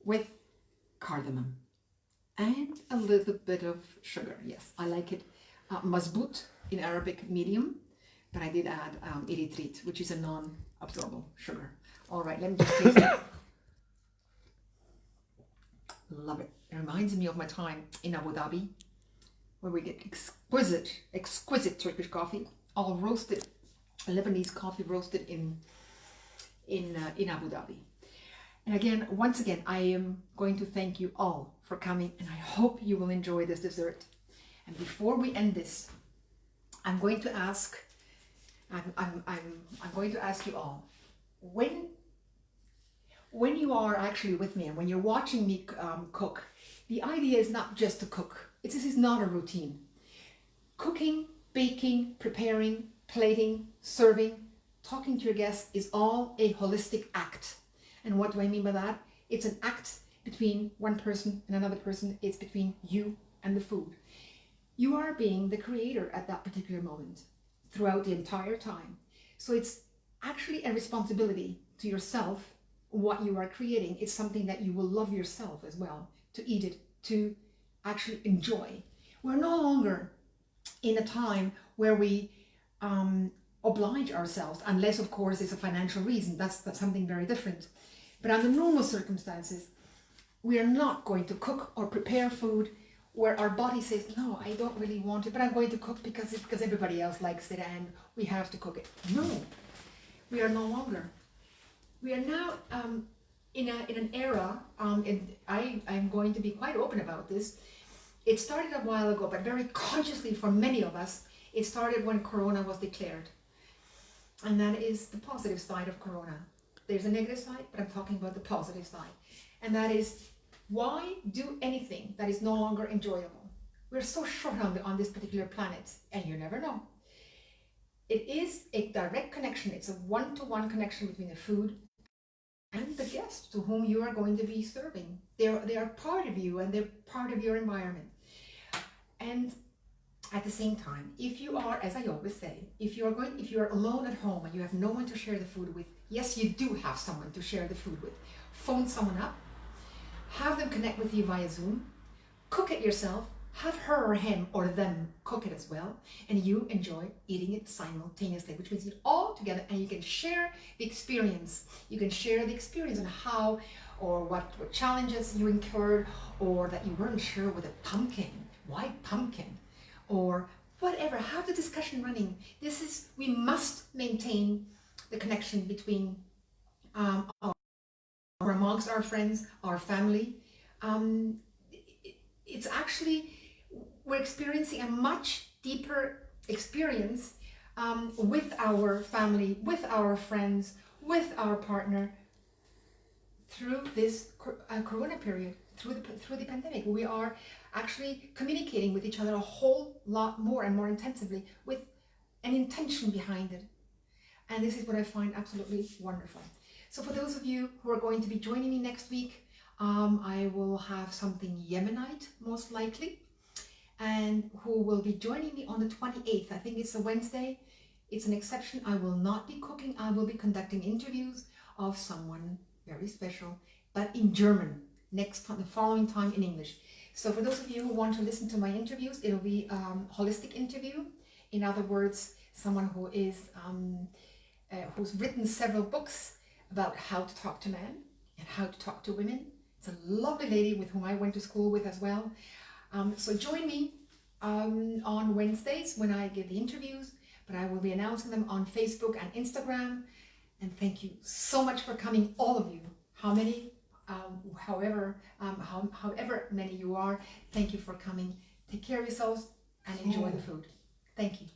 with cardamom and a little bit of sugar. Yes, I like it mazbout in Arabic, medium, but I did add erythrit, which is a non-absorbable sugar. All right, let me just taste it. Love it. It reminds me of my time in Abu Dhabi, where we get exquisite Turkish coffee, all roasted, Lebanese coffee roasted in Abu Dhabi. And again, once again, I am going to thank you all for coming, and I hope you will enjoy this dessert. And before we end this, I'm going to ask you all, when you are actually with me and when you're watching me cook, the idea is not just to cook. This is not a routine. Cooking, baking, preparing, plating, serving, talking to your guests is all a holistic act. And what do I mean by that? It's an act between one person and another person. It's between you and the food. You are being the creator at that particular moment throughout the entire time. So it's actually a responsibility to yourself. What you are creating is something that you will love yourself as well, to eat it, to actually enjoy. We're no longer in a time where we oblige ourselves, unless of course it's a financial reason. That's something very different. But under normal circumstances, we are not going to cook or prepare food where our body says, no, I don't really want it, but I'm going to cook because everybody else likes it and we have to cook it. No, we are no longer. We are now in an era, and I'm going to be quite open about this. It started a while ago, but very consciously for many of us, it started when Corona was declared. And that is the positive side of Corona. There's a negative side, but I'm talking about the positive side. And that is, why do anything that is no longer enjoyable? We're so short on this particular planet, and you never know. It is a direct connection. It's a one-to-one connection between the food and the guests to whom you are going to be serving. They are part of you and they're part of your environment. And at the same time, if you are, as I always say, if you're alone at home and you have no one to share the food with, yes, you do have someone to share the food with. Phone someone up, have them connect with you via Zoom, cook it yourself, have her or him or them cook it as well, and you enjoy eating it simultaneously, which means you're all together and you can share the experience. You can share the experience on how or what challenges you incurred, or that you weren't sure with a pumpkin. Why pumpkin? Or whatever. Have the discussion running. We must maintain the connection between or amongst our friends, our family. It's actually, we're experiencing a much deeper experience with our family, with our friends, with our partner through this Corona period, through the pandemic. We are actually communicating with each other a whole lot more and more intensively with an intention behind it. And this is what I find absolutely wonderful. So for those of you who are going to be joining me next week, I will have something Yemenite, most likely, and who will be joining me on the 28th. I think it's a Wednesday. It's an exception. I will not be cooking. I will be conducting interviews of someone very special, but in German, the following time in English. So for those of you who want to listen to my interviews, it'll be a holistic interview. In other words, someone who is who's written several books about how to talk to men and how to talk to women. It's a lovely lady with whom I went to school with as well. So join me on Wednesdays when I give the interviews, but I will be announcing them on Facebook and Instagram. And thank you so much for coming, all of you. However many you are, thank you for coming. Take care of yourselves and enjoy the food. Thank you.